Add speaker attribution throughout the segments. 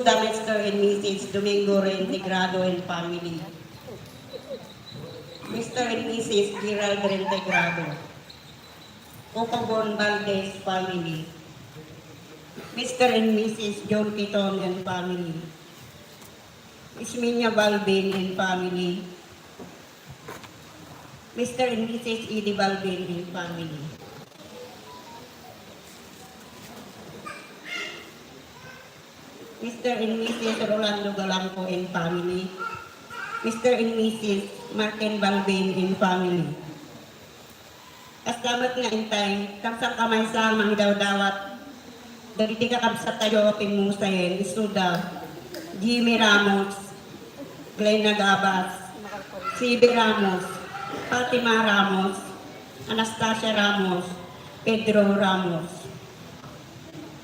Speaker 1: The Mr. and Mrs. Domingo Reintegrado and family. Mr. and Mrs. Gerald Reintegrado. Ocobon Valdez family. Mr. and Mrs. John Piton and family. Isminia Balbin and family. Mr. and Mrs. Edie Balbin and family. Mr. and Mrs. Rolando Galampo and family. Mr. and Mrs. Martin Balbin and family. Kastamat nga intay, kamsang kamay sa mga daw-dawat, dari tiga kabsat tayo pimusayin, isuda, Jimmy Ramos, Glenn Nagabas, Sibi Ramos, Fatima Ramos, Anastasia Ramos, Pedro Ramos,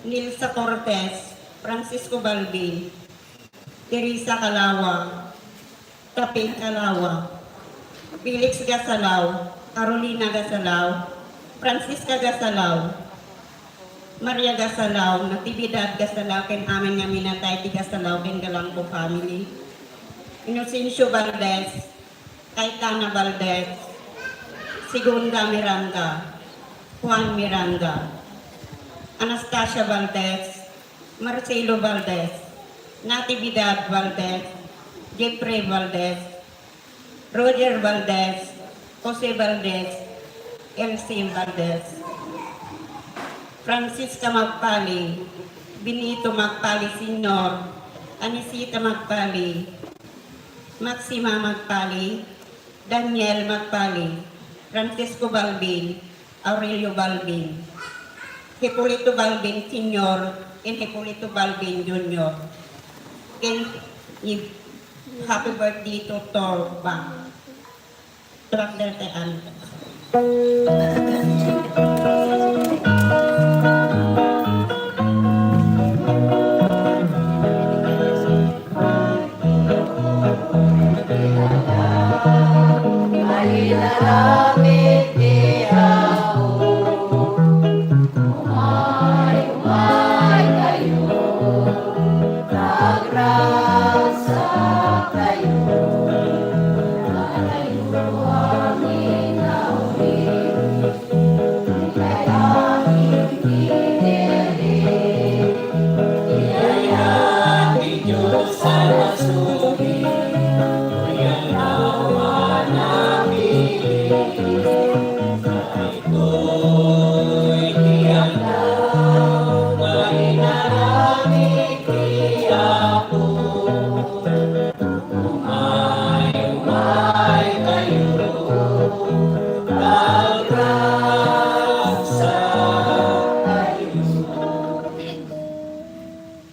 Speaker 1: Nilsa Cortez, Francisco Balbin, Teresa Calawa, Tapin Calawa, Felix Gasalaw, Carolina Gasalaw, Francisca Gasalaw, Maria Gasalaw, Natividad Gasalaw, ken amin nga minatay ti Gasalaw, ken Galangco family, Inocencio Valdez, Caetana Valdez, Segunda Miranda, Juan Miranda, Anastasia Valdez, Marcelo Valdez, Natividad Valdez, Jeffrey Valdez, Roger Valdez, Jose Valdez, Elsie Valdez, Francisca Magpali, Benito Magpali Sr., Anisita Magpali, Maxima Magpali, Daniel Magpali, Francisco Balbin, Aurelio Balbin, Hipolito Balbin Sr., and Hipolito Balbin Jr. And happy birthday to Torba. Tractor Tean.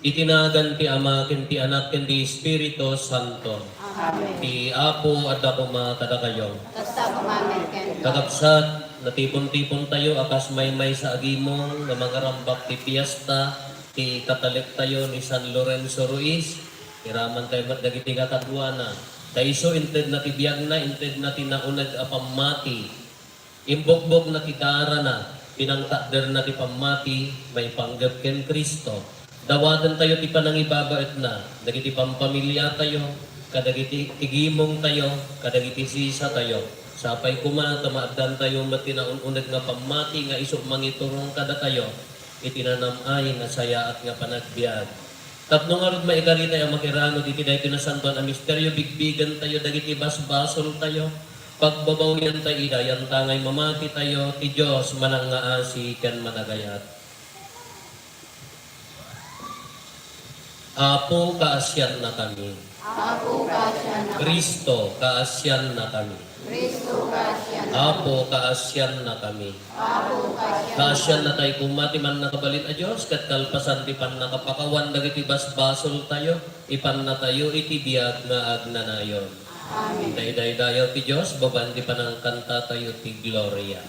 Speaker 2: Itinagan ti Ama, ken ti Anak, ken ti Espiritu Santo.
Speaker 3: Amen.
Speaker 2: Ti Apo at ako kada kayo.
Speaker 3: Basta kumamin ken.
Speaker 2: Kagapsat, natipon-tipon tayo, akas may sa agimong, nga mga rambak ti piyesta, ti katalik tayo ni San Lorenzo Ruiz, iraman tayo ba't dagiti katadwana. Taiso inted na ti biyag na, inted na ti naunag apamati, imbok-bok na ti dara na, pinangtakder na ti pamati, may panggap ken Kristo. Dawadan tayo ti panangibabaet na, dagiti pampamilya tayo, kadagiti tigimong tayo, kadagiti sisa tayo. Sapay kuma, tamaaddan tayo matinaununag nga pamati nga isok mangiturong kada tayo, itinanamay nga saya at nga panagbiag. Tapno nga rin maikarita yung makirano, diti dahi tinasantuan ang misteryo, bigbigan tayo, dagiti basbasol tayo, pagbabawian tayo, idayan tangay mamati tayo, ti Diyos manang nga asi ken managayat. Apo, kaasyan na kami.
Speaker 3: Apo kasyan na.
Speaker 2: Kristo, kaasyan na kami.
Speaker 3: Kristo kasyan na.
Speaker 2: Apo, kaasyan na kami.
Speaker 3: Apo kasyan na.
Speaker 2: Kaasyan na tayo kumati man nakabalit a Diyos, kat kalpasan ti pan nakapakawan, dagiti basbasol tayo, ipan na tayo, iti biyag nga agnanayon.
Speaker 3: Amen.
Speaker 2: Daydayo ti Diyos, baban ti panang kanta tayo ti Gloria.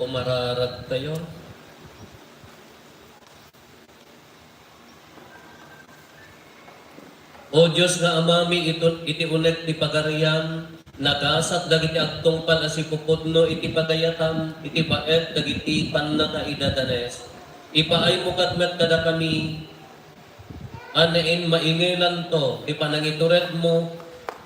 Speaker 2: Kung mararag tayo, O Diyos nga amami iti unet ti pagarian, nagasat dagiti agtong palasipupudno iti pagayatam, iti paet dagiti pannakaidadanes. Ipaay mo katmet kada kami, anain maingilan to, ti panangitured mo,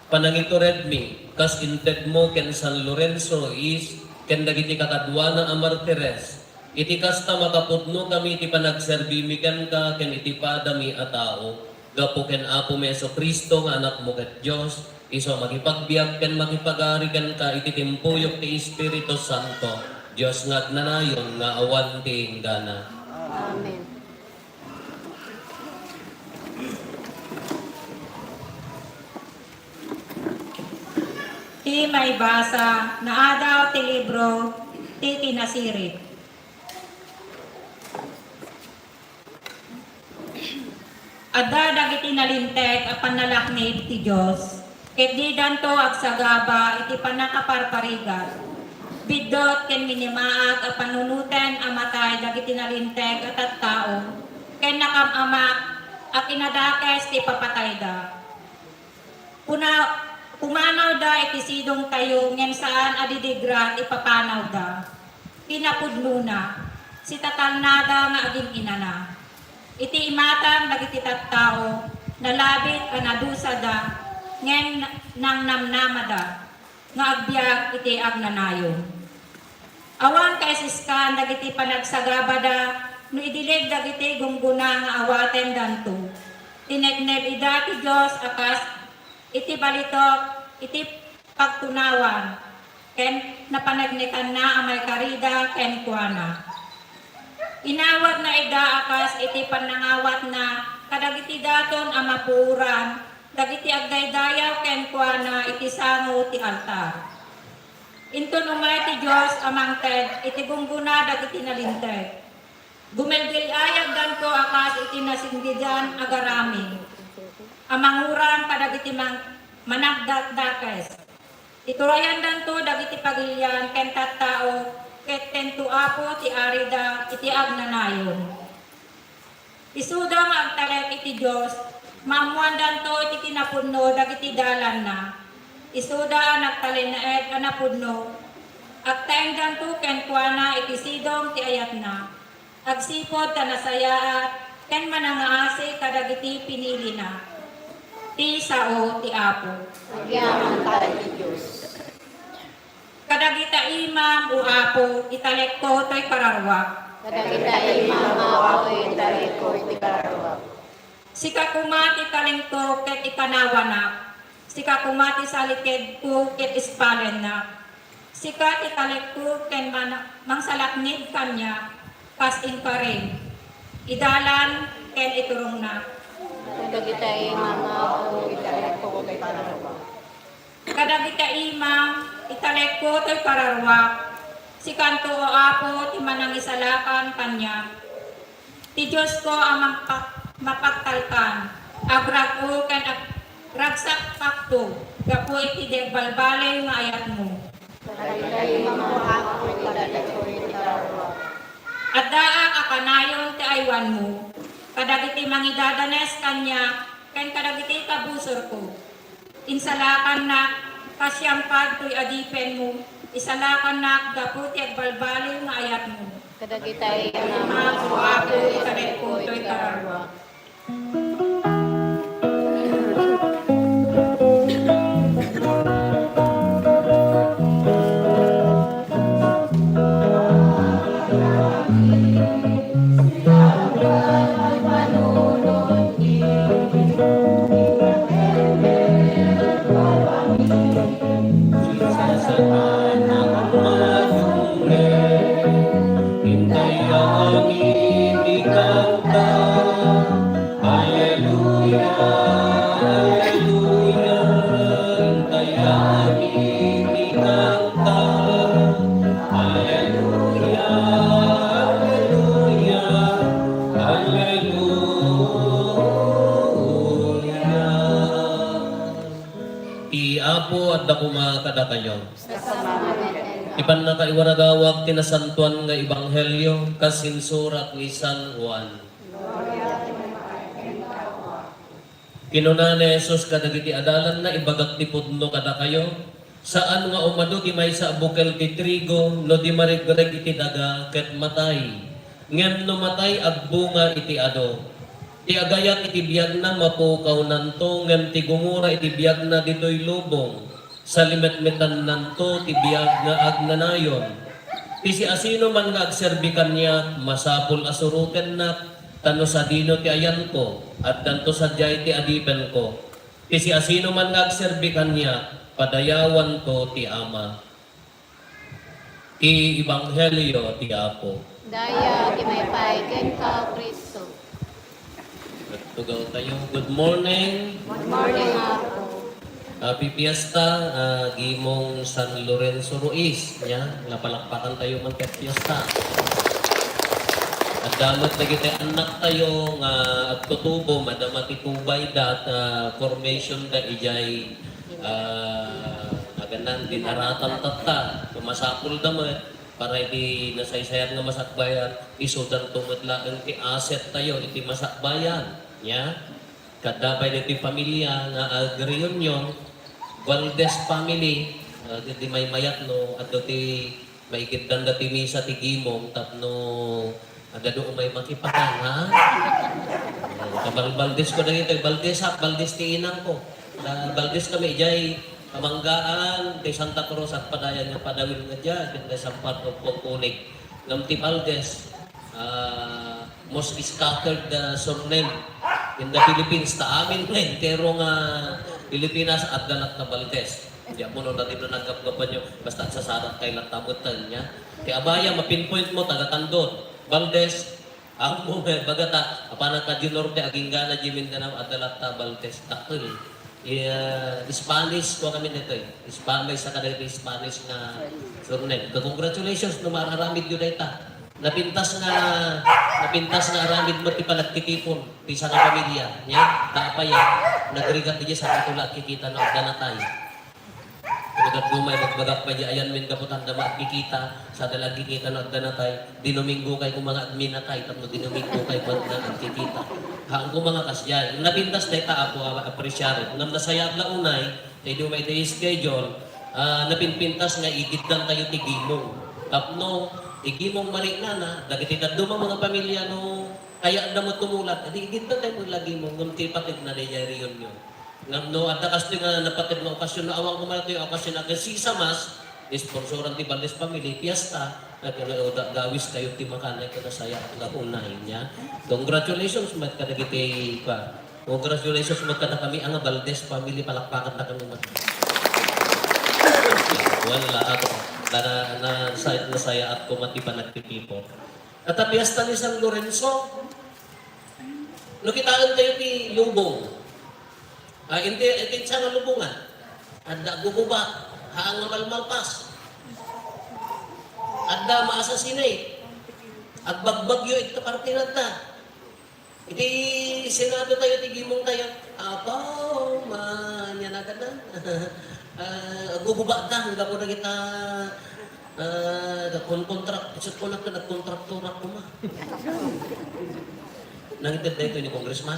Speaker 2: panangitured mi, kas inted mo ken San Lorenzo is, ken dagiti kakadwana a martires. Iti kasta makapudno kami iti panagserbimiken ka ken iti padami a tao. Gapo ken Apo Meso Kristo nga anak mo ket Dios, iso makipagbiag ken makipagari ken ka iti timpuyok ti Espiritu Santo. Dios nga agnanayon nga awan ti inggana.
Speaker 3: Amen.
Speaker 4: Ti may basa na adaw ti libro ti tinasirit. Adda dagiti nalinteg a panalaknib ti Dios, ket di danto agsagaba iti panakaparparigat. Bidot ken minimaag a panunuten a matay dagiti nalinteg at tattao, ken nakamamak a kinadakes ti papatay da. Pumanaw da iti sidong tayo ngem saan adidigrat ipapanaw da. Pinapudno na, si tatalnada nga aging inana. Iti imatang dagiti tattao, nalabit a nadusada, ngem nang namnamada, nga agbyag iti agnanayo. Awan kaisiskan dagiti panagsagabada, no idilig dagiti gungguna nga awaten danto. Tinekneb ida ti Diyos akas iti balitok, iti pagtunawan, ken napanagnikan na amay karida ken kuana. Inawat na ida akas iti panangawat na kadagiti daton a mapuran, dagiti agdaydayaw ken kuana iti sango ti altar. Inton umay ti Dios amang ted iti gungguna dagiti nalinteg. Gumelgilayag danto akas iti nasindidan agarami. Amanguran kadagiti managdakdakes. Iturayan danto dagiti pagilian ken tattao ket tento Apo ti arida iti agnanayon. Isuda nga agtalek iti Diyos, maamuandan to iti tinapunno dagiti dalan na. Isuda nagtalin na anapudno, agtaengdan to ken kuana iti sidong ti ayat na. Agsipod ta nasayaat, ken manangaasi kadagiti pinili na. Ti sao ti Apo.
Speaker 3: Agyaman tayo ti Diyos.
Speaker 4: Kadagita imam o Apo, italek ko to'y kararwa.
Speaker 3: Kadagita imam ako itali ko ti kararwa.
Speaker 4: Sika kumati talengko ket ikanawanak. Sika kumati saliked ko ket ispalen na. Sika italek ko ken mangsalaknid kanya kas inkarin. Idalan ken iturong na.
Speaker 3: Kadagita imam ako itali ko ti kararwa.
Speaker 4: Kadagita imam italek ko to'y kararwa. Sikanto o Apo ti manang isalakan kanya. Ti Diyos ko ang mapagtalkan. Agrag o ken ragsak pakto. Gapu iti degbalbalay nga ayat mo.
Speaker 3: Kadagita imam ako itali ko ti kararwa.
Speaker 4: At daang akanayon ti aywan mo. Kadagiti mangidadanes kanya. Ken kadagiti kabusor ko. Insalakan na kasyampad to'y adipen mo. Isalakan na gaputi at balbaliw nga ayat mo.
Speaker 3: Kadagita imam
Speaker 4: Ako ako italek ko to'y kararwa.
Speaker 2: Apo at dakuma kada kayo.
Speaker 3: kasama
Speaker 2: Ipan na kaiwaragawag tinasantuan nga ebanghelyo kasinsurat ni San Juan. Kinuna ni Jesus kadagiti adalan na ibagat ti pudno kada kayo. Saan nga umado di may sa bukel ti trigo no di marigreg iti daga ket matay. Ngem no matay agbunga iti ado. Ti agayat iti biyag na mapukaw nanto, ngem ti gumura iti biyag na ditoy lubong. Sa limet-metan nanto, ti biyag nga agnanayon. Ti si asino man nga agserbikan niya, masapul asuruken na, tano sa dino ti ayan ko, at tanto sa jay ti adipen ko. Ti si asino man nga agserbikan niya, padayawan to ti ama. Ti Ebanghelyo ti Apo.
Speaker 3: Daya kimaypay ken ka Kristo.
Speaker 2: Tugaw tayo. Good morning.
Speaker 3: Good morning ako.
Speaker 2: Happy Fiesta, gimong San Lorenzo Ruiz. Nya, napalakpakan tayo man ket fiesta. At damat na kita anak tayo nga at tutubo, madama titubay dat formation da ijay aganan dinaratan tatta, masapul damat para iti nasaysayan nga masakbayan, isudan tumadlaan ti asset tayo, iti masakbayan. Nya, kadabay iti pamilya nga ag-reunion, Valdez family, di may mayat no, at ti may kitdan dati misa ti gimong, tapno ada doon may makipakan, ha? Kabang Valdez ko na ito, Valdez ti inang ko. Valdez kami, ijay, kamanggaan, ti Santa Cruz at padayan nga padawin nga dyan, kaya sa part of Pongkunig. Ngam ti Valdez, most scattered surname in the Philippines. Ta amin nga, pero nga Pilipinas at ganat na Valdez. Hindi mo nung natin na nagkapgapan nyo, basta sa sarap kay latamutan niya. Kaya abaya, mapinpoint mo, taga-tandon. Valdez, ang mo, bagata, apanang ka Ginorte, aging gana, Jimindanao, at dalata Valdez. Takto Spanish ko kami nito eh. May sa kanila Spanish na surname. Congratulations, numararamid yun na ita. Napintas nga aramid mo ti palagtitipon ti sa pamilya. Nya, tapay nagrigat niya sa katula at kikita na ganatay. Pagkat gumay, magbagak pa di ayan min kaputan na makikita sa dalagi kita na agdanatay, dinominggo kay kung mga admin na tayo, tapos dinominggo kay kung na kikita. Haang kung mga kasyay, nabintas na ita ako apresyari. Kung nasayag na unay, tayo dumay tayo schedule, napinpintas nga igiddan tayo tigimong. Tapno, igimong mali na, dagiti dumang mga pamilya no, kaya na mo tumulat, adi igiddan tayo lagi mo, ngamti patid na niya riyon yun. Ngam no, at kasi nga napatid na okasyon na awang kumalat yung okasyon na kasi sa mas, sponsoran ti Baldes Family, Fiesta, gawis kayo ti makanay ka nasaya at nakunahin niya. Congratulations, mat ka nagiti pa. Congratulations, mat ka na kami ang Baldes Family, palakpakan na kami mat. Wala ako, nasaya at kumati pa nagtitipo. At ang Fiesta ni San Lorenzo, nakitaan tayo ti Lubong. Hindi siya nga lubungan. Anda guguba, haang malmalpas. Anda maasasinay. At bagbagyo ito partinat na. Iti senado tayo, tigimong tayo. Apaw, yan agad na. Guguba na, hanggang po na kita nagkontrak. Isot ko na ito, nagkontraktura ko ma. Nangitid na ito ni Congressman.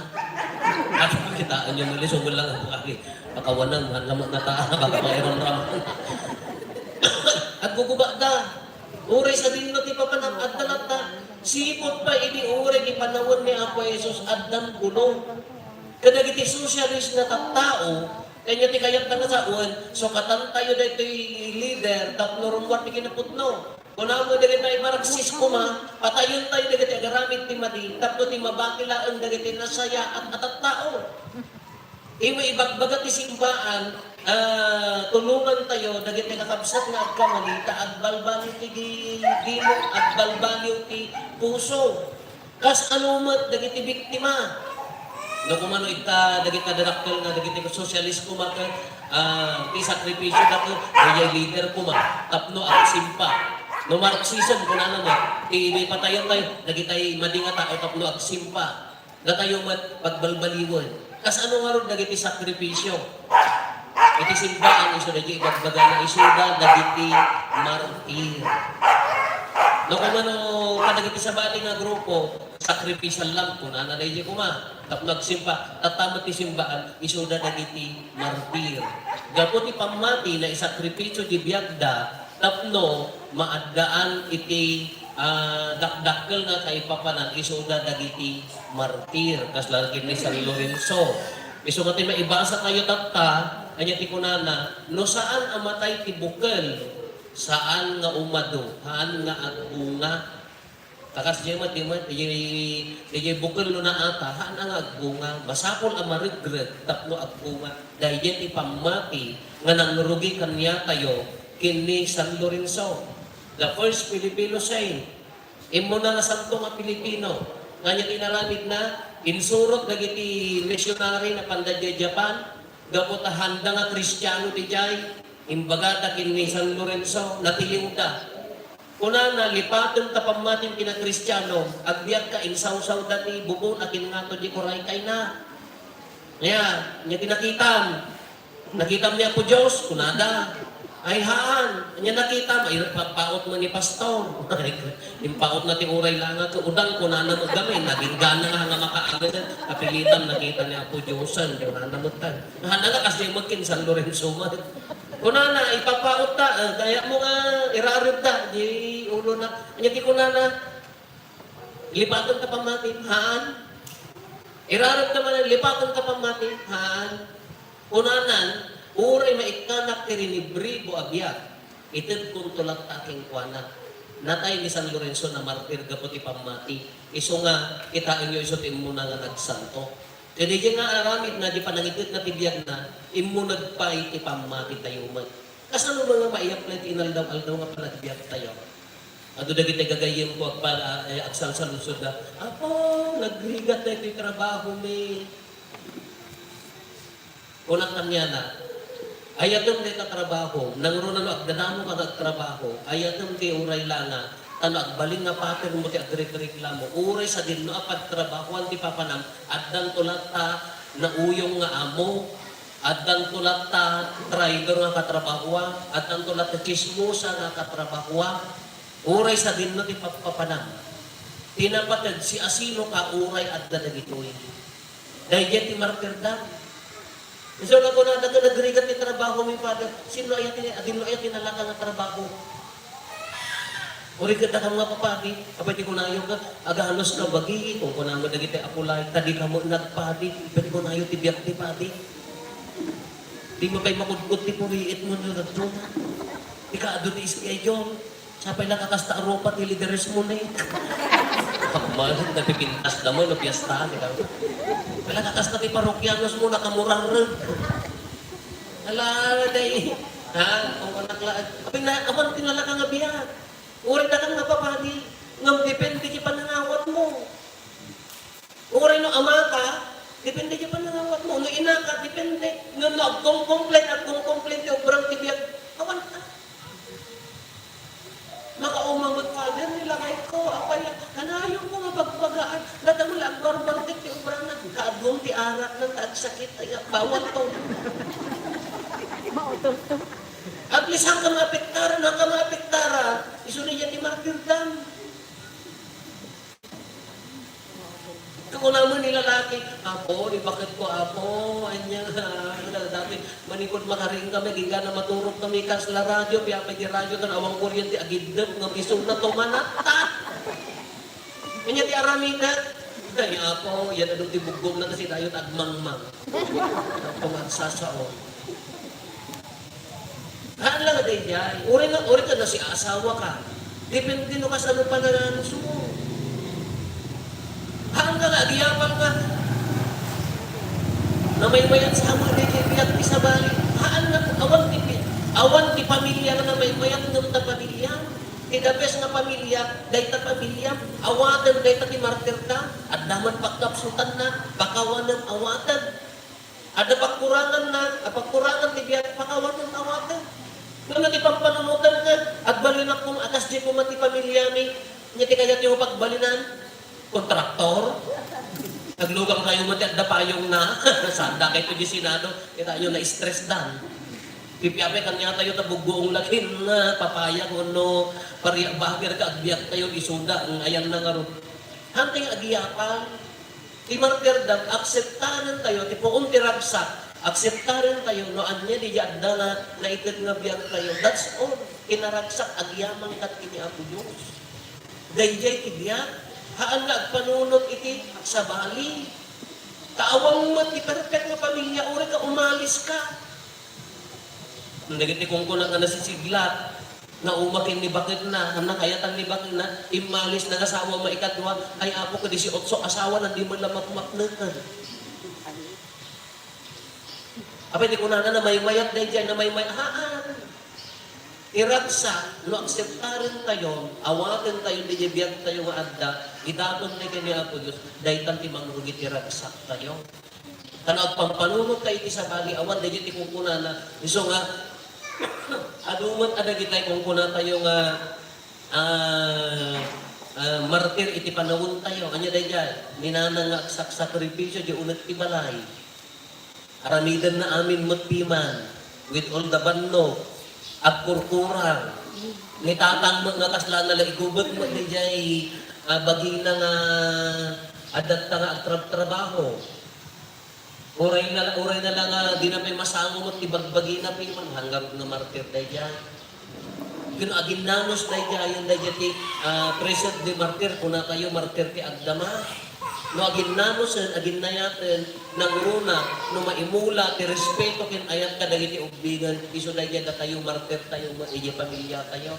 Speaker 2: At pakitaan nyo nuli, sumul lang ako kaki. Pakawanang, lamot na taa, baka mayroon raman. At guguba na. Uray sa dinno ti papanam at dalata. Sipot pa ini uray ni panawon ni Apo Jesus at dan gulong. Kadagiti socialist na tattao, kanya ti kayat na sa uwan, so katan tayo na ito'y leader, tapno rumwat ni kinaputno. Kung mo dagiti tayo maragsis kuma, patayon tayo dagiti agaramit ti madi, tapno ti mabakilaan dagiti nasaya at tattao. Imo ibagbaga ti simbaan, tulungan tayo, dagiti nakabsat nga agkamalita, at balbaliw ti dimo, at balbaliw ti puso. Kas anumat dagiti biktima. No kumano ita dagiti dadakkel nga dagiti socialist kuma ti sakripisyo dako, dagiti leader kuma, tapno at simpa. No Marxism, kung ano na, may patayon tayo, nagitay madinga tao, tapno ag simpa. Natayo mat pagbalbaliwon. Kas ano nga ron, nagiti sakripisyo. Iti simbaan, iso na di ibagbaga na isuda, nagiti martir. No kung ano, kanagiti sa bati nga grupo, sakripisyal lang, kung ano na di kuma. Tapno ag simpa, tatamat ti simbaan, isuda nagiti martir. Gapo ti pamati na isakripisyo di biyagda, tapno maadaan iti dakdakkel nga kay papanan isuda dagiti martir kas lalaki ni San Lorenzo. Isu nga ti maibasa kayo tatta anya ti kunana no saan amatay ti bukel saan nga umado haan nga agbunga takas di bukel no na ata haan nga agbunga masapol ang marigret tapno agbunga dahil ti pamati nga nangrugi kanya tayo kini San Lorenzo, the first Filipino saint. Imo na santo nga Pilipino. Kanya tinaramid na, insurot dagiti missionary na pandadya Japan, gapota handa nga Kristiyano ti Jai, imbagata kini San Lorenzo, natiliw da. Kuna lipaton ta pamatin kina Kristiyano, agbiag ka insaw-saw dati, bubon akin nga to di koray kay na. Kaya, niya tinakitam. Nakitam niya po Diyos, kunada. Ay haan, niya nakita, may papaot mo ni pastor. Impaot na ti uray lang at udang ko na namot gamay, naging gana nga makaagad. Kapilitan nakita niya po Diyosan, yung nanamutan. Hana nga kasi magkin San Lorenzo man. Kunana, ipapaot ta, kaya mo nga irarib ta, di ulo na. Anya ti kunana, lipatan ka pamatin, haan. Irarib ka man, lipatan ka pamatin, haan. Kunanan, uray maikanak ti rinibribo abiyag. Itid kung tulad aking kuwana. Natay ni San Lorenzo na martir gapot ipamati. Iso nga, kitain nyo iso muna nga nagsanto. Kaya di nga aramid na di panangitid na tibiyag na, imo nagpay ipamati tayo man. Kas ano mga maiaplet inaldaw-aldaw nga panagbiyak tayo. Ado dagiti gagayim ko pala aksal sa lusod na, apo, nagrigat na ito yung trabaho may. Unang kanya na, ayatom di katrabaho, nangro na agdanamo ka nagtrabaho, ayatom di uray langa, ano agbaling nga pater mo ti agreklamo, uray sa dinno apad trabaho, anti papanam, at dan tulata na uyong nga amo, At ang tulat ta traidor nga katrabahuan, at ang tulat ta chismosa nga katrabahuan, uray sa dinno ti pagpapanam. Tinapatid si asino ka uray at dadagitoy. Dahil ti martirdan. So ako na nagrigat ni trabaho mi father, sino ayat ni adino ayat tinalaka nga trabaho. Uri kita ka mga papadi, apay ti kunayo ka, agahanos ka bagi, kung kunang mo dagiti apulay, tadi ka mo nagpadi, apay ti kunayo ti biyak ti padi. Di mo kay makudkod ti puriit mo nyo nagtuna. Di ka adun ni schedule. Sapay lang kakasta aropa ti lideres mo na eh. Kapag nagpipintas na mo, napiyastahan. Wala kakasta ti parokyanos mo, nakamurang rin. Ala, day. Ha? Kung kanaklaan. Apay na, awan tinala ka nga biyak. Uri na kang napapadi. Ngam depende ki panangawat mo. Uri no ama ka, depende ki panangawat mo. No ina ka, depende. Ngam no, kung complain at kung complain ti obrang tibiyag, awan ka. Makaumamot father, nilakay ko. Apay, kanayon ko nga pagpagaan. Ladang lang, barbang ti obrang na. Kaadong ti arak ng tagsakit. Ay, bawal to. At least hanggang maapektaran, isunod yan ni martirdan. Kung naman nilalaki, apo, di bakit ko apo, anya, dati manikod makaring kami, giga na maturok kami kas la radyo, piyapay di radyo, tan awang kuryente, agidap, nga isog na tumanata. Anya di aramina. Ay, apo, yan anong tibugong na kasi tayo tagmangmang. Tumagsasao. Haan lang na dahil uri ka na si asawa ka. Depende no ka sa ano panananos mo. Haan ka nga, diyapan ka. Na may mayan sa mga dikipiyat sa bali. Haan nga, awan ti pamilya na may mayan ng ta pamilya. Tidabes nga pamilya, dahi ta pamilya. Awatan, dahi ta ti martir ta. At daman pagkapsutan na, bakawanan awatan. Ada pagkurangan ti biyat, bakawanan awatan. Nung nagipagpanunutan ka, at balinak kong akas di ko mati pamilya ni, niya ti kayat yung pagbalinan, kontraktor, naglugang kayo mati at dapayong na, sanda kayo di Senado, tayo na stress dan. Pipiapay kanya tayo tabugbuong lakin na papaya kung no, pariya bahagir ka at biyak tayo isuda, ang ayan na nga ron. Hanting agiyapan, ti martirdam, akseptanan tayo, ti puong tiragsak, akseptaran tayo, no anya di jadda na ikit nga biyang tayo. That's all. Kinaragsak, agyamang kat kini Apo Diyos. Dayjay ti biyak, haan nga agpanunod iti sa bali. Kaawang mo ti perfect nga pamilya, uri ka umalis ka. Nagiti kung kunang ka nasisiglat, na umakin ni bakit na, na kayatan ni bakit na, imalis na asawa maikatwa, ay apo ka 18, asawa na di man lang mapumaknakan. Apay di ko na may mayat na dyan, na may mayat, haan. Iragsa, no akseptarin tayo, awatin tayo, di biyag tayo nga adda, idaton na kini Apo Diyos, dahil tanti mangrugit iragsak tayo. Tanaw pampanunod tayo iti sa bali, awan, dahil iti kung kuna na, iso nga, adumat adagit tayo kung kuna tayo nga, martir iti panawon tayo, kanya dahil dyan, ninanang sakripisyo, di unat ibalay. Aramidan na amin matiman with all the banno at kurkurang. Nitatang mo nga kasla na laigubot mo di jay bagina nga adat nga trabaho. Uray na lang di na may masango mo tibagbagi na piman hanggang na martir day jay. Kung agin namos day jay yung day jay preset di martir kuna kayo martir ti agdama. No agin namos agin na yaten nang runa no maimula ti respeto ken ayat kadagiti ubligan iso dayjay da tayo martir tayo iji pamilya tayo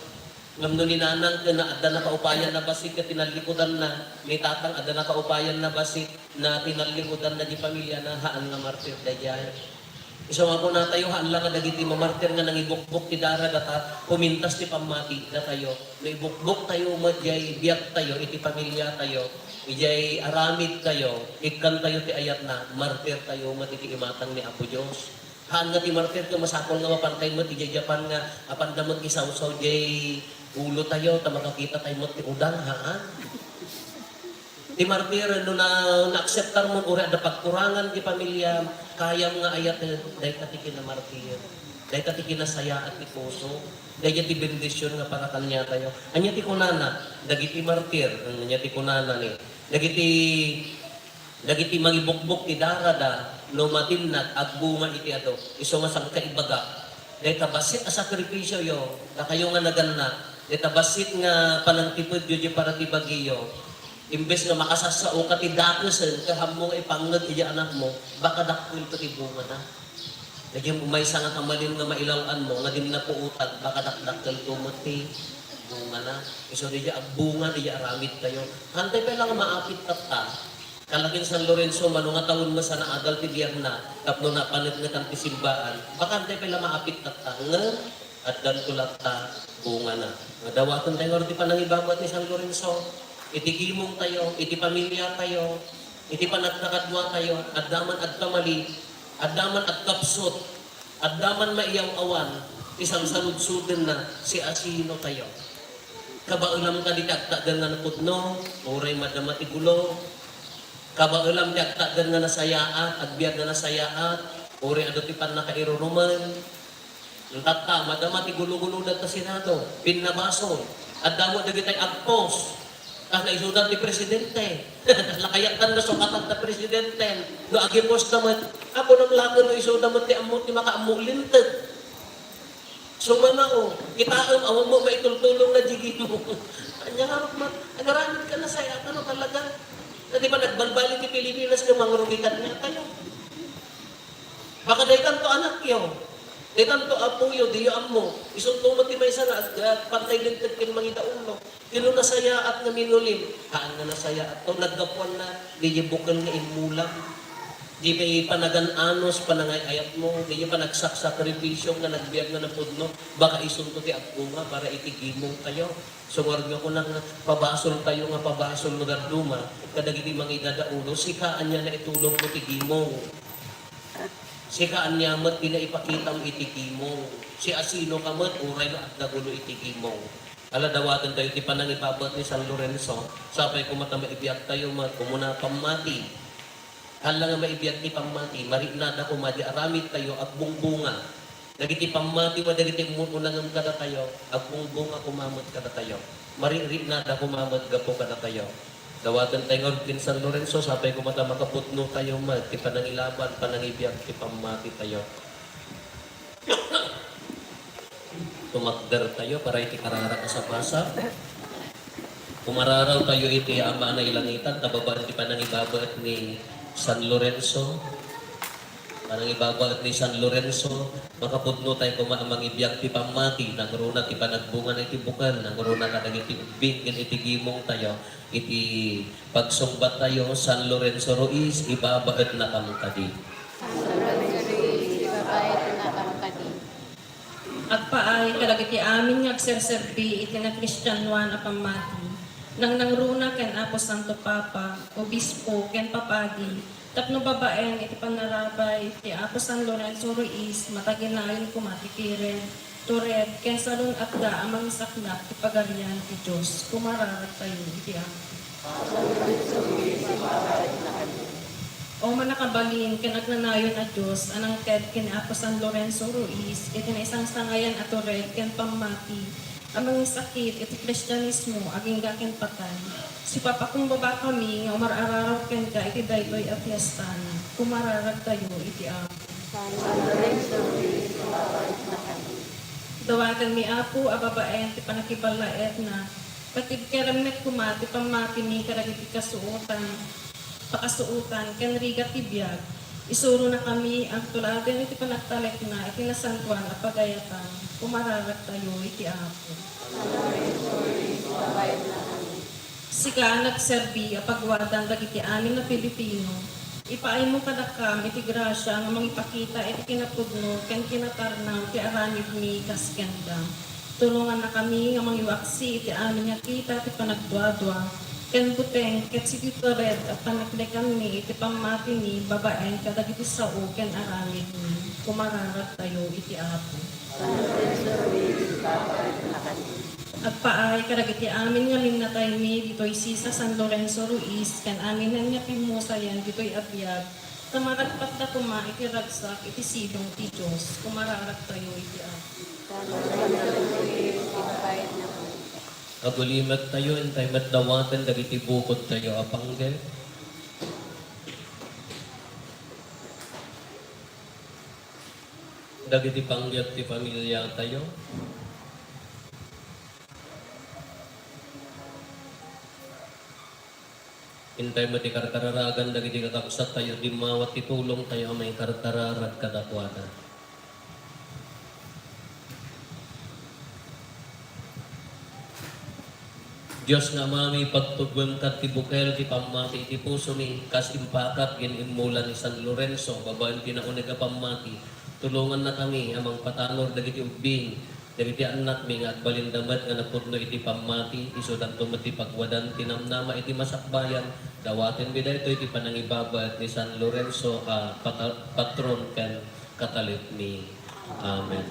Speaker 2: ngam no ninanang ken adda na kaupayan na basik ket tinalikudan na ni tatang adda na kaupayan na basik na tinalikudan na di pamilya na haan nga martir dayjay iso nga po na tayo haan lang dagiti mamartir nga nangibukbuk ti dara data pumintas ti pamati da tayo no ibukbuk tayo madjay biyak tayo iti pamilya tayo ijay aramid tayo, ikan tayo ti ayat na, martir tayo matitikimatang ni Apo Diyos. Haan nga ti martir ka, masakol nga mapantay mo, ijay Japan nga, apan damot isaw-saw jay ulo tayo, ta makakita tayo mo ti udang, haan. Ti martir no na-acceptar mo uri ada pagkurangan ti pamilya kayam nga ayat dahil katikin na martir. Dahil katikin na saya at ti puso. Dahil ti bendisyon nga para kanya tayo. Anya ti kunana, dagiti martir, anya ti kunana ni. Dagiti magibukbuk ti darada, lumatin na agbunga iti ato. Iso nga sang kaibaga. Dahil tabasit a sakripisyo yo, na kayo nga naganna. Dahil tabasit nga panangtipod yo para ti bagiyo. Imbes nga makasasao ka ti dakusen, kaham mo ipangag iya anak mo, baka dakil to ti bunga na. Nagyang umaysa nga kamalin nga mailawan mo, nga din na puutan, baka dakdakil to mo ti bunga na. Iso di ang bunga, di aramid tayo. Hantay pa lang maapit ta. Kalagin San Lorenzo, mano nga taon mo sa naadal ti diyan na, tapno na panit nga ti simbaan, baka hantay pa lang maapit ta nga, at dan tulad ta bunga na. Madawatan tayo ti panangibabat ni San Lorenzo, itigimong tayo, iti pamilya tayo, iti panagtakadwa tayo, at daman at kamali, at daman at kapsot, at daman maiyaw awan, isang saludsuden na si asino tayo. Kabaulam ka di kaktagan nga naputno, oray madamati gulo, kabaulam di kaktagan nga nasayaat, agbiag nga nasayaat, oray ado ti pan nakairuruman, ang tata, madamati gulo-gulo na ta Senado, pinabaso, at damo dagitay agpos, kada isudan ti presidente. Lakayatan na sukatan ta presidente. No agipos naman, ako nang lago no isudan mo ti amot ti makaamulintag. Sumanao, kitaam awang mo maitultulong na jigi mo. Anya harap man, agaramit ka na saya, ano talaga? Na di ba nagbalbali ti Pilipinas ka mangrugitan niya tayo? Baka dahi kanto anak yo. Di tanto apuyo, di yung mo. Isunto mo ti may sana at pantay lintag kin mangita ulo. Kino nasaya at nga minulim. Kaan nga nasaya at to naggapuan na. Di yung bukal nga imulang. Di may panagan-anos, panangay-ayat mo. Di yung panagsak-sakripisyon nga nagbiag nga napudno. Baka isunto ti apunga para itigimong tayo. Sumorg ko lang nga pabasol tayo nga pabasol mo duma. Kadagiti mangida da ulo. Sikaan niya na itulong mo tigimong. Si kaanyamat, pinaipakita mo itikimong. Si asino kamat, uray na at nagulo itikimong. Aladawatan tayo, ti panangibabat ni San Lorenzo. Sapay kumata maibiyag tayo, kumuna pamati. Hala nga maibiyag ti pamati, marinada kumadi, aramid tayo, at bungbunga. Nagiti pamati, madagiti munangam kada tayo, at bungbunga kumamot kada tayo. Marinada kumamot gapo kada tayo. Dawatan tayo din San Lorenzo, sapay ko mata makaputno tayo ti panangilaban, panangibiyag, ti pamati tayo. Tumakder tayo para iti karara ka sa pasa. Kumararaw tayo iti ama na ilangitan, tababa ti panangibabat ni San Lorenzo. Panangibabat ni San Lorenzo, makaputno tayo kumaamang ibiyag ti pamati, nangruna ti panagbunga na iti bukal, nangruna ka iti ubing, iti gimong tayo, iti pagsumbat tayo, San Lorenzo Ruiz, ibabaet na kamukadi.
Speaker 3: San Lorenzo Ruiz, ibabait na kamukadi.
Speaker 4: At paay kalagiti amin nga agserserbi iti na Kristyanuan a pamati. Nang nangruna ken Apo Santo Papa, Obispo ken Papagi, tapno babaeng iti panarabay iti Apo San Lorenzo Ruiz, mataginayon kumatikiren, tured ken salon at da amang saknap ti pagarian ti Diyos, kumararat tayo iti Apo. O manakabalin ken agnanayon a Diyos, anang ted ken Apo San Lorenzo Ruiz, iti na isang sangayan at tured ken pamati, amang sakit iti Kristyanismo, aging gaken patay. Si Papa kung baba kami, nga umarararaw ken ka iti daytoy a fiestan, kumararag tayo iti Apo.
Speaker 3: San Lorenzo Ruiz, ibabait na kami.
Speaker 4: Dawagan mi Apo, ababaen, ti panakibalaet na, patibkeramet kumati, pamati mi karagiti kasuotan, pakasuotan, ken riga tibiyag, isuro na kami, ang tulagan iti panagtalek na, iti nasantuan at pagayatan, kumararag tayo iti Apo.
Speaker 3: San Lorenzo Ruiz, ibabait na kami.
Speaker 4: Sika nagserbi, apagwadan dagiti anim na Pilipino, ipaay mo kadakam, iti grasya, nga mangipakita, iti kinapudno, ken kinatarnaw, ti aranib mi kaskenda. Tulungan na kami, nga mangiwaksi, iti anim nga kita, ti panagdwadwa, ken buteng, ket si Tito Red, at panaklekan mi, iti pamati ni, babaeng, kadagiti sao, ken aranib mi, kumararat tayo, iti Apo.
Speaker 3: San Lorenzo Ruiz, ibabait na kami.
Speaker 5: At paay karagiti amin nga minatay mi dito'y sisa San Lorenzo Ruiz kan amin nga pimusayan dito'y abiyag. Tamaratpat da tuma iti ragsak iti sidong ti Diyos kumararat tayo iti ab.
Speaker 2: Agulimat tayo, intay matdawatan, dagiti bukod tayo apanggel. Dagiti pangyat ti pamilya tayo. Intay mati karkararagan, dagiti kakapsat tayo, di mawat titulong tayo, may karkararat kadakwada. Diyos nga mami pagtugwem kat ti bukel ti pamati ti puso mi kas impakat gin imulan ni San Lorenzo babaen tinauneg a pamati tulungan na kami amang patanor dagiti ubing dagiti anak mi nga agbalindamat nga napudno iti pamati isudan tumati pagwadan tinamnama iti masakbayan dawaten bida ito iti panangibabat ni San Lorenzo patron ken katalit mi. Amen.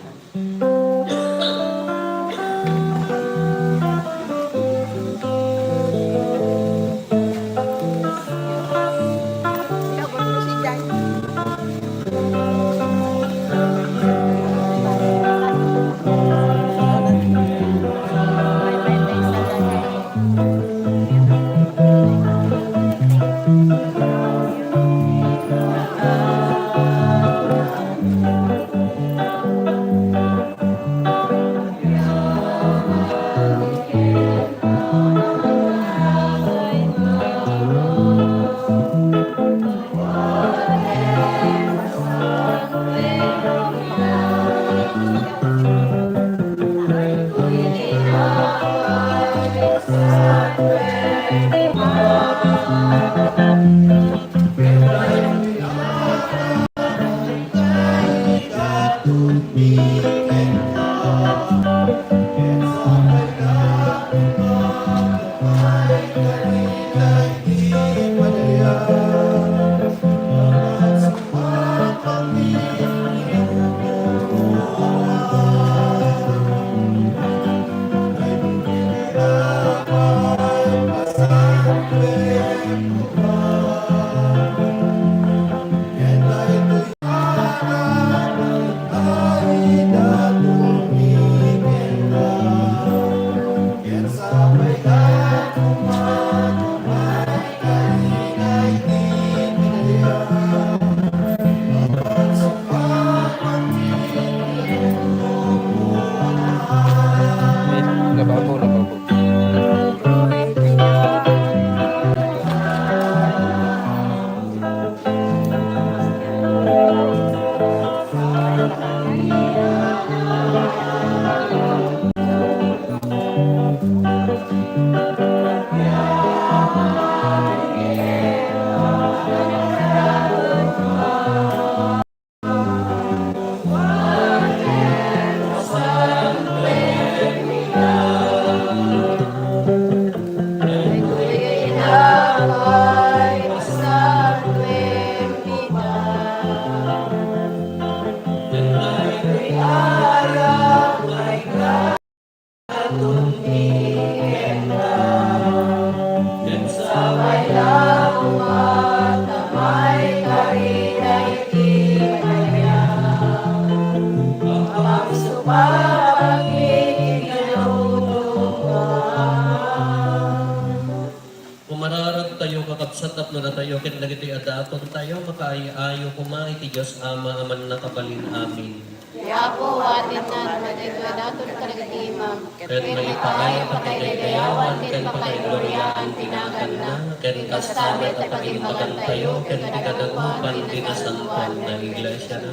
Speaker 2: Pumararag tayo kakabsat at na tayo ken dagiti adaton tayo makaayo kuma iti Dios Ama aman nakabalin amin.
Speaker 3: Yapo atin na madito daton karagiti imam.
Speaker 2: Ket maipaay pakaydayawan ken pakaygloriaan tinagan na ken kasabet at pagimbagan tayo ken ikadagupan dinasantuan na iglesia na.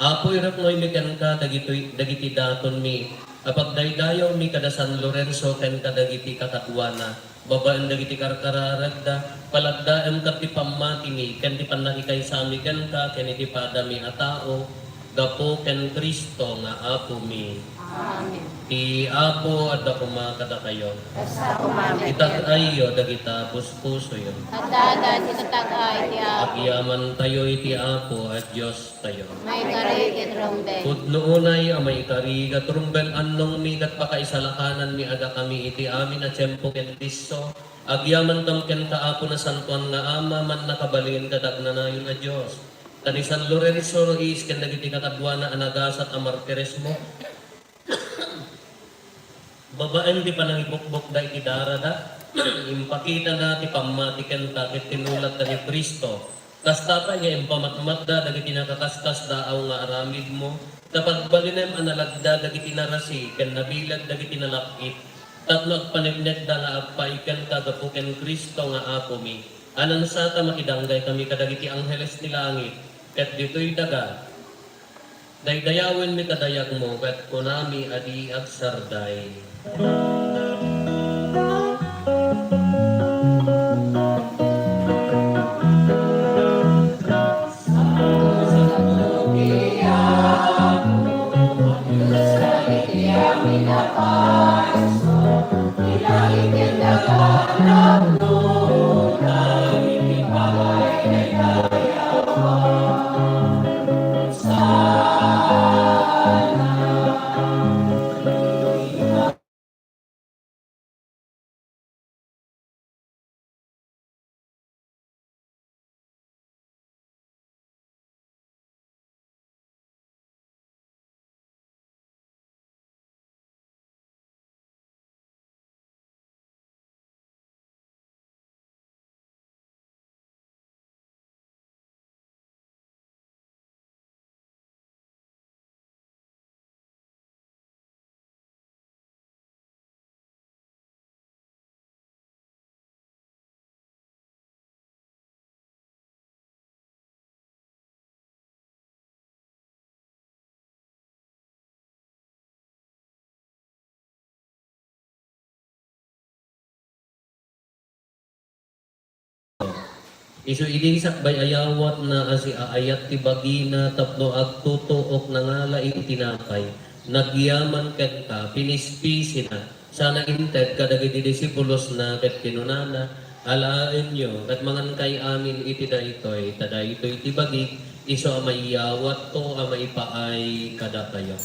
Speaker 2: Apo irap noy miken ka dagiti daton mi. Kapag daydayaw mi kada San Lorenzo ken kadagiti katakuana. Babaan dagiti karkararagda palagdaem kat ti pamati mi ken ti panakikay sami ken ka ken iti padami a tao gapo ken Kristo nga apo mi.
Speaker 3: Amen.
Speaker 2: Ti Apo at kumakada kayo.
Speaker 3: Basta kumamit.
Speaker 2: Itat ayo dagita puspuso yo.
Speaker 3: At dada tinatagay ti Apo.
Speaker 2: Agyaman tayo iti Apo at Diyos tayo.
Speaker 3: May kari kitrombe.
Speaker 2: Pudnoonay amay kari kat rumbel annong mi kat pakaisalakanan mi aga kami iti amin at tiyempo ken Kristo. Agyaman kam ken Kaapo na santuan nga ama man nakabalin kadag na nayon a Diyos. Tani San Lorenzo Ruiz ken dagiti kakadwa na anagasat a martires mo. Babaan di pa nang ibukbok da iti darada. Impakita na ti pamatiken ta ket tinulat da ni Kristo. Kasta pa niya impamatmat da dagiti nakakaskas daaw nga aramid mo. Tapag balinem analagda dagiti narasi ken nabilag dagiti nalapit. Tapno agpanegnet da nga agpaiken kagapuken Kristo nga Apo mi. Anan sata makidanggay kami kadagiti angheles ni langit. Ket ditoy daga. Daydayawin mi kadayag mo ket kunami adi agsarday. Isu idisak bay ayawat na asi aayat ti bagina tapno agtutuok na ngala itinapay. Nagyaman ket ka pinispisi na. Sana inted kadagiti disipulos na ket kinunana alaen nyo ket mangan kay amin iti daytoy tada itoy ti bagi isu amay yawat to amay paay kada kayo.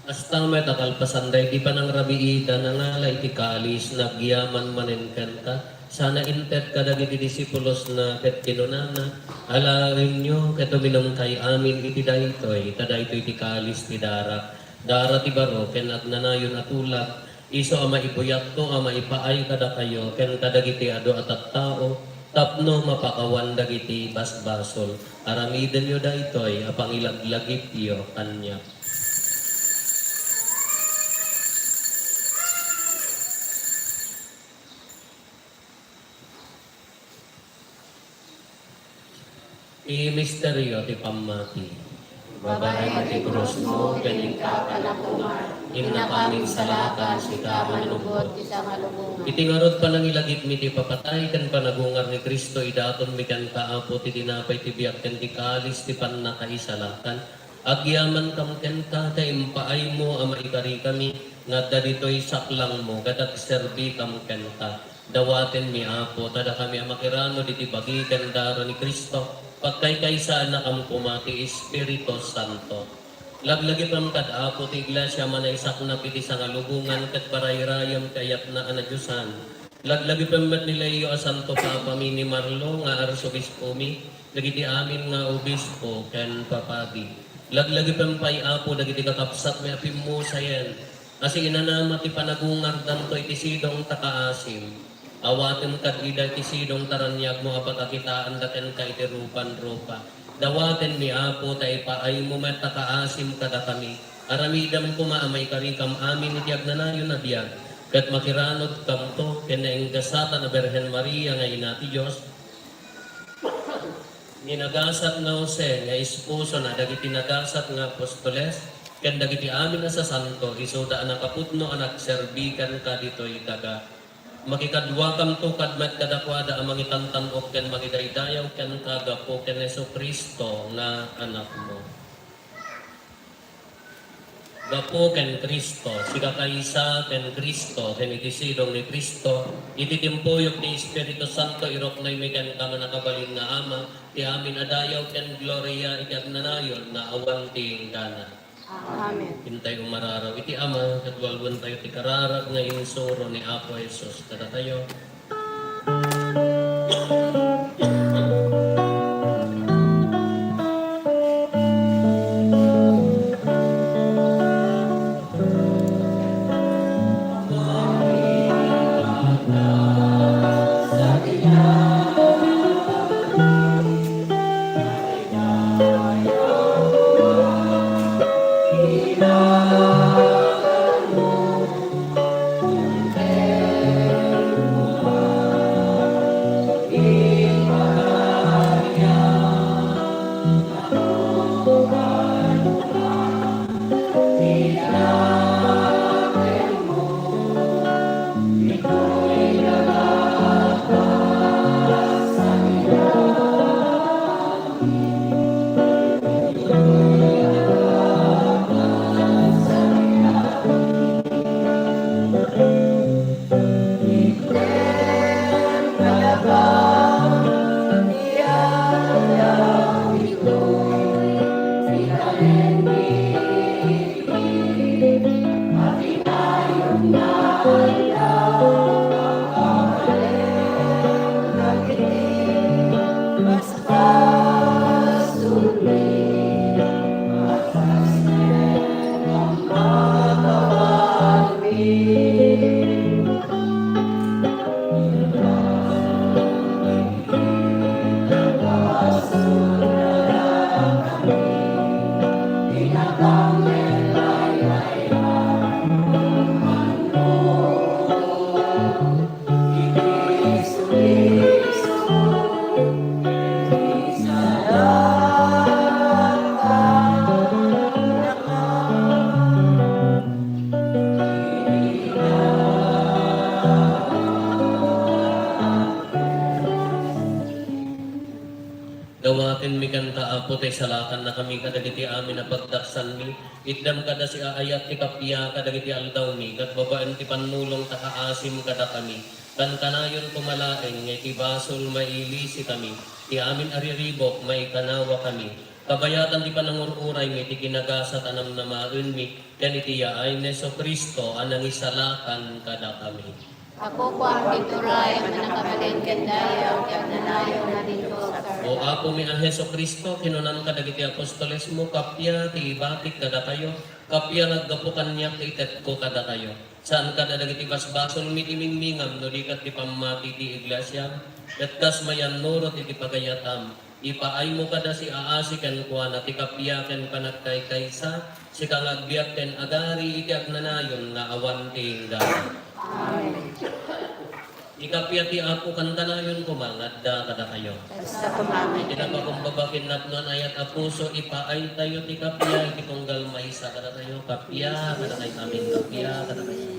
Speaker 2: Astang may takalpasanday di pa ng rabiida na ngala iti kalis nagyaman manen kanta. Sana intet kadagiti disipulos na ket kinunana alaen nyo ket uminom kay amin iti daytoy tadaytoy iti kalis ti darak. Dara ti baro ken agnanayon atulak iso ama ibuyat to ama ipaay kada kayo ken kadagiti ado at tao tapno mapakawan dagiti basbasol. Aramiden yo daytoy apang ilaglagip yo kanya. Misteryo ti pamati. Babae ti krus mo, ganing ka panatumar. Inakaming salakan, sika manubot,
Speaker 3: isa malubungan.
Speaker 2: Itingarod pa nang ilagip mi ti papatay, kan panagungar ni Kristo, idaton mi kan kaapo, ti dinapay ti biyak, kan ti kalis, ti panakaisalakan. Agyaman kam ken ka, impaay mo, ama ikari kami, nga darito'y saklang mo, katat serbi kam ken ka. Dawaten mi apo, tada kami amakirano, di ti bagi, kan daro ni Kristo, pagkay-kaysa na kam kumati Espiritu Santo. Laglagi pang kadapo ti iglesia manaisak na piti sa ngalubungan kat parayrayam kayat na anadyusan. Laglagi pamat nila iyo a Santo Papa Mini Marlo nga arsobispo mi, dagiti amin nga obispo ken papadi. Laglagi pampay apo dagiti kakapsat may apim mo sayen. Asi inanama ti panagungar danto iti sidong takaasim. Awaten kat ida ti sidong taranyag mo apat akitaan daken ka iti rupan-rupa. Dawaten mi apo tay paay mo met takaasim kada kami. Aramidam kumaamay karikam amin iti agnanayon na biyag. Kat makiranod kam to kenaenggasatan na Berhen Maria nga ina ti Diyos. Ninagasat nga Jose nga esposo na dagiti nagasat nga apostoles. Ken dagiti amin na sa santo isoda anak kaputno anak serbikan ka ditoy taga makikadwa kam tukad met kadakwada ang mangitantanok ken magidaydayaw ken kagapo ken Heso Kristo nga anak mo. Gapo ken Kristo, siga kaysa ken Kristo, ken itisidong ni Kristo, ititimpuyok ni Espiritu Santo, irok na imikan ka nga nakabalin nga ama, ti amin adayaw ken gloria ikagnanayon na awan ting dana.
Speaker 3: Amen.
Speaker 2: Hintay umararaw iti ama, katwalwan tayo ti kararag nga insuro ni Apo Jesus. Kada tayo. Dawatin mi kanta apo tay salakan na kami kadagiti amin na pagdaksan mi. Itdam kada si aayat ti kapya kadagiti aldaw mi. Kat babaan ti panulong takaasim kada kami. Kan kanayon kumalaeng ngay ti basol maili si kami. Ti amin ariribok may kanawa kami. Kabayatan ti panangururay mi ti ginagasa tanam na maun mi. Yan iti yaay Heso Kristo anang isalakan kada kami.
Speaker 3: Ako ko ang tituray, manakabalin kandayaw, kagnanayaw na dito sa
Speaker 2: O ako mi ang Heso Kristo, kinunan ka dagiti apostoles mo, kapya ti ibatik kada kayo, kapya naggapukan niya itet ko kada kayo. Saan ka dagiti basbasol mi timingmingam, no di kat ti pamati ti iglesia, at kas mayan nuro ti pagayatam. Ipaay mo kada si aasi ken kuana ti kapya ken panagkay kaysa, si kang agbiak ken agari iti agnanayon nga awan ting daan. Ikapyati ako kantanayon kumangadda kada kayo.
Speaker 3: sa kumamit.
Speaker 2: Itinapakumbabakin napnon ayat a puso ipaay tayo ti kapya iti tunggal maysa kada tayo kapya kada tayo amin kapya kada tayo.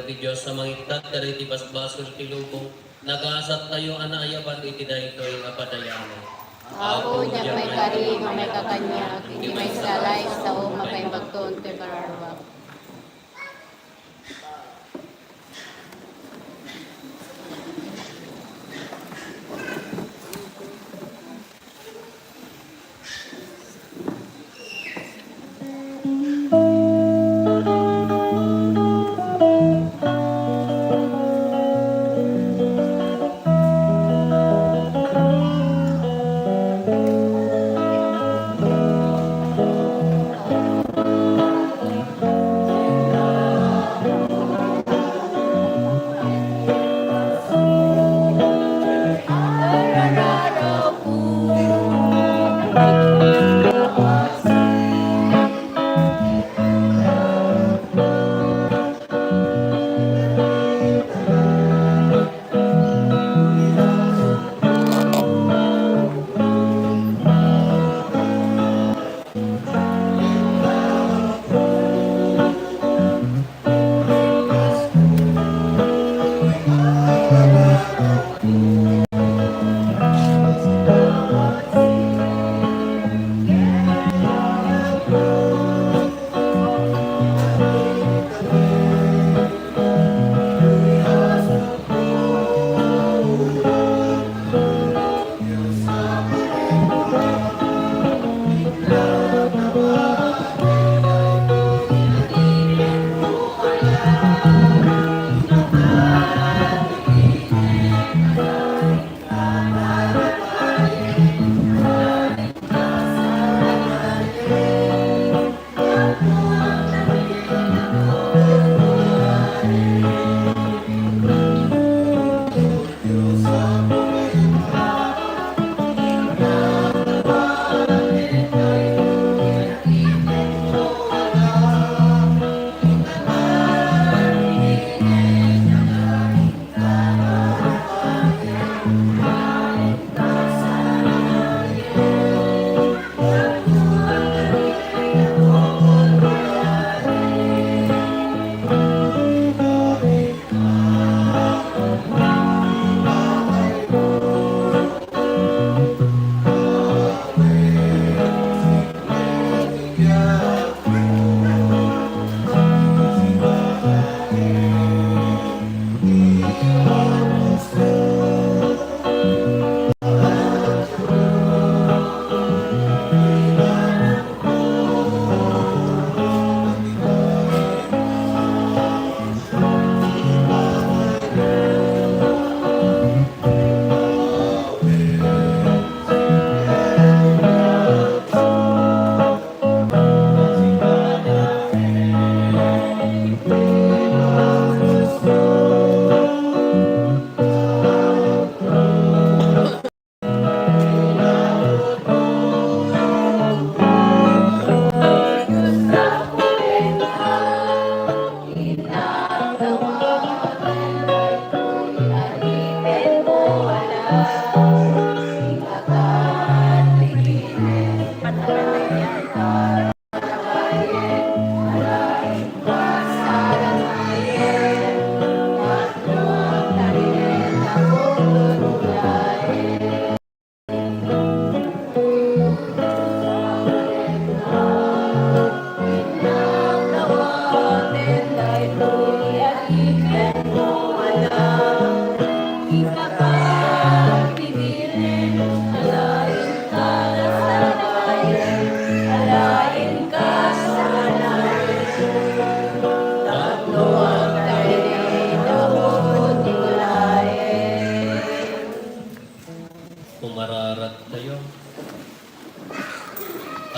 Speaker 2: ti Diyos sa mangitad kari ti basbasol ti lubong nagasat tayo anaayaban iti daytoy nga padayano.
Speaker 3: Ako niya may kari, may kakanya, hindi may salay sa o makaibagton te bararwa.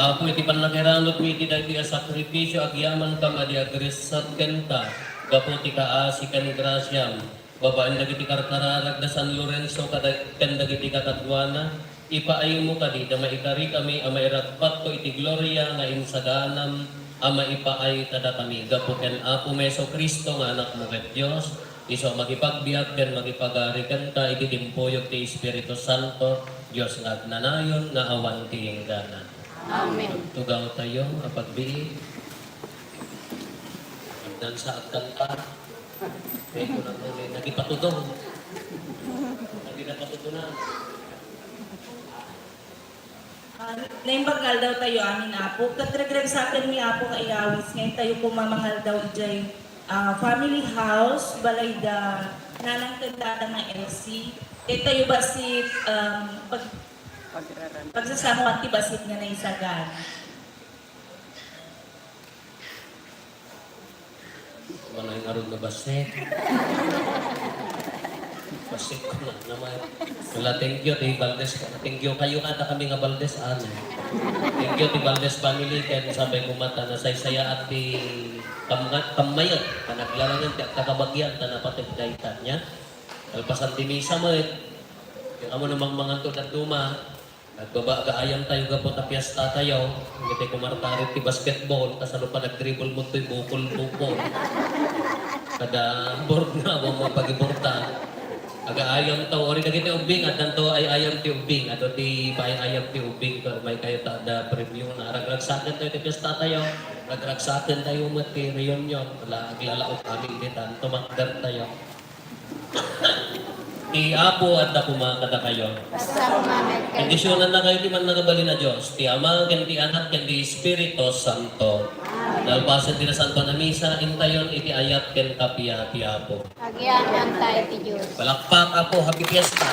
Speaker 2: Apo iti pannakiranot mi iti dagiti a sakripisyo agyaman kam adi agresat kenta gapu ti kaasi ken grasyam babaan dagiti karkararag da San Lorenzo ken dagiti katadwana ipaayo mo kadi da maikari kami a mairagpat ko iti gloria nga insaganam a maipaay tada kami gapu ken Apo Meso Kristo nga anak mo ket Dios iso magipagbiag ken magipagari kenta iti timpuyog ti Espiritu Santo Dios nga agnanayon nga awan ti ingganan.
Speaker 3: Amen.
Speaker 2: Tugaw tayo, apagbiig. Hanggang sa at kanta, Ito na po, nagipatudong. Hindi na patutunan.
Speaker 6: Naimbagal daw tayo amin apo. Kadragrag sa akin ni apo kaiyawis. Ngayon tayo pumamangal daw ijay family house, balay da nanang tagdata ng LC. Kaya tayo basit pagsasamo at basit nga na isagan.
Speaker 2: Mana yung arod na basit. Basit ko na naman. Wala, thank you, Ti Valdez. Thank you kayo ata kami nga Valdez, ano. Thank you, Ti Valdez family. Kaya sabay kumata na saysaya at ti kamayot. Kanaglalangan, ti kakabagyan, tanapatid kaitan niya. Alpasan ti misa mo eh. Yung amo namang mga to at duma. Nagbaba kaayam tayo gapot na piyesta tayo. Hindi tayo kumartarit ti basketball. Kasano pa nag-dribble mo to'y bukol-bukol. Kada board na mo pag-iborta. Aga-ayam tao. Ori na kita ubing. At nanto ay ayam ti ubing. At ti pa ay ayam ti ubing. Pero may kayo da preview na. Ragragsakan tayo ti piyesta tayo. Ragragsakan tayo mo ti reunion. Wala aglalaot kami ititan. Tumakder tayo. Apo at na pumakata kayo.
Speaker 3: Basta umamit kayo.
Speaker 2: Kondisyonan na kayo di man nagabali na Diyos. Ti Ama, ken ti Anak, ken ti Espiritu Santo. Dalpasan ti na Santo na Misa, intayon iti ayat ken kapiya ti Apo.
Speaker 3: Agyan tayo ti Diyos.
Speaker 2: Palakpak Apo, happy fiesta.